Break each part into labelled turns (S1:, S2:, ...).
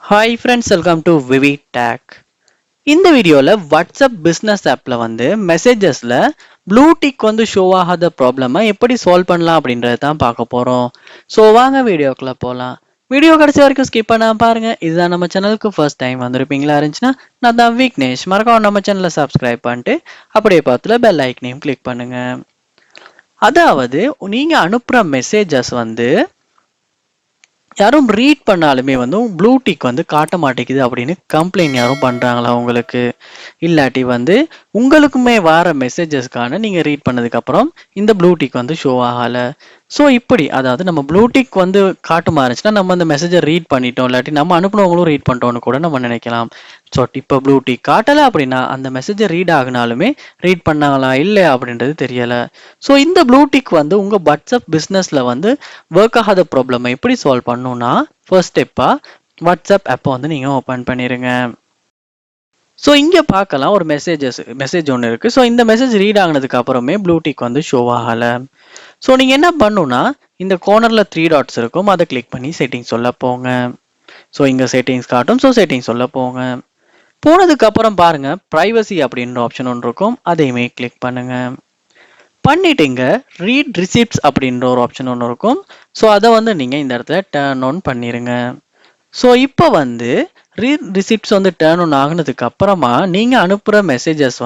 S1: Hi friends, welcome to விவி டேக். இந்த வீடியோவில் வாட்ஸ்அப் பிஸ்னஸ் ஆப்பில் மெசேஜஸில் ப்ளூ டிக் ஷோ ஆகாத ப்ராப்ளமை எப்படி சால்வ் பண்ணலாம் அப்படின்றத தான் பார்க்க போகிறோம். ஸோ வாங்க வீடியோக்குள்ளே போகலாம். வீடியோ கடைசி வரைக்கும் ஸ்கிப் பண்ணாம பாருங்க. இதுதான் நம்ம சேனலுக்கு ஃபர்ஸ்ட் டைம் வந்திருப்பீங்களா இருந்துச்சுன்னா நான் தான் விக்னேஷ். மறக்காம நம்ம சேனலை சப்ஸ்கிரைப் பண்ணிட்டு அப்படியே பார்த்துல பெல் ஐக்கனையும் கிளிக் பண்ணுங்க. அதாவது நீங்கள் அனுப்புகிற மெசேஜஸ் யாரும் ரீட் பண்ணாலுமே ப்ளூ டிக் காட்ட மாட்டேங்குது அப்படின்னு கம்ப்ளைண்ட் யாரும் பண்றாங்களா உங்களுக்கு? இல்லாட்டி உங்களுக்குமே வர மெசேஜஸ்க்கான நீங்க ரீட் பண்ணதுக்கு அப்புறம் இந்த ப்ளூ டிக் ஷோ ஆகல. ஸோ இப்படி அதாவது நம்ம ப்ளூ டிக் காட்டுமா இருந்துச்சுன்னா நம்ம அந்த மெசேஜை ரீட் பண்ணிட்டோம், இல்லாட்டி நம்ம அனுப்புனவங்களும் ரீட் பண்ணிட்டோம்னு கூட நம்ம நினைக்கலாம். ஸோ இப்போ ப்ளூ டிக் காட்டலை அப்படின்னா அந்த மெசேஜை ரீட் ஆகினாலுமே ரீட் பண்ணாங்களா இல்லையா அப்படின்றது தெரியல. ஸோ இந்த ப்ளூ டிக் உங்க வாட்ஸ்அப் பிஸ்னஸ்ல ஒர்க் ஆகாத ப்ராப்ளமை எப்படி சால்வ் பண்ணணும்னா ஃபர்ஸ்ட் ஸ்டெப்பா வாட்ஸ்அப் ஆப்பை நீங்க ஓப்பன் பண்ணிருங்க. ஸோ இங்கே பார்க்கலாம் ஒரு மெசேஜ் ஒன்று இருக்குது. ஸோ இந்த மெசேஜ் ரீட் ஆகினதுக்கு அப்புறமே ப்ளூ டிக் ஷோ ஆகலை. ஸோ நீங்கள் என்ன பண்ணணும்னா இந்த கார்னரில் 3 டாட்ஸ் இருக்கும், அதை கிளிக் பண்ணி செட்டிங்ஸ் சொல்ல போங்க. ஸோ இங்கே செட்டிங்ஸ் காட்டும். ஸோ செட்டிங்ஸ் சொல்ல போங்க. போனதுக்கு அப்புறம் பாருங்க ப்ரைவசி அப்படின்ற ஆப்ஷன் ஒன்று இருக்கும், அதையுமே கிளிக் பண்ணுங்க. பண்ணிட்டீங்க. ரீட் ரிசிப்ட்ஸ் அப்படின்ற ஒரு ஆப்ஷன் ஒன்று இருக்கும். ஸோ அதை நீங்கள் இந்த இடத்துல டர்ன் ஆன் பண்ணிடுங்க. ஸோ இப்போ ரீட் ரிசிப்ட்ஸ் டர்ன் ஆன் ஆகினதுக்கு அப்புறமா நீங்கள் அனுப்புகிற மெசேஜஸ்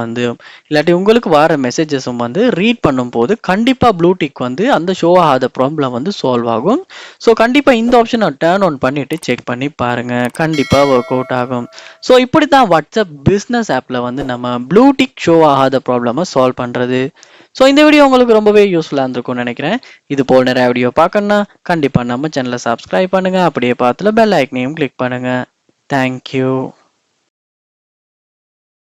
S1: இல்லாட்டி உங்களுக்கு வர மெசேஜஸும் ரீட் பண்ணும்போது கண்டிப்பாக ப்ளூ டிக் அந்த ஷோ ஆகாத ப்ராப்ளம் சால்வ் ஆகும். ஸோ கண்டிப்பாக இந்த ஆப்ஷனை டர்ன் ஆன் பண்ணிவிட்டு செக் பண்ணி பாருங்கள், கண்டிப்பாக ஒர்க் அவுட் ஆகும். ஸோ இப்படி தான் வாட்ஸ்அப் பிஸ்னஸ் ஆப்பில் நம்ம ப்ளூ டிக் ஷோ ஆகாத ப்ராப்ளமை சால்வ் பண்ணுறது. ஸோ இந்த வீடியோ உங்களுக்கு ரொம்பவே யூஸ்ஃபுல்லாக இருந்திருக்கும்னு நினைக்கிறேன். இது போல் நிறைய வீடியோ பார்க்கணுன்னா கண்டிப்பாக நம்ம சேனலை சப்ஸ்கிரைப் பண்ணுங்கள், அப்படியே பார்த்துல பெல் ஐக்கனையும் கிளிக் பண்ணுங்கள். தேங்க்யூ.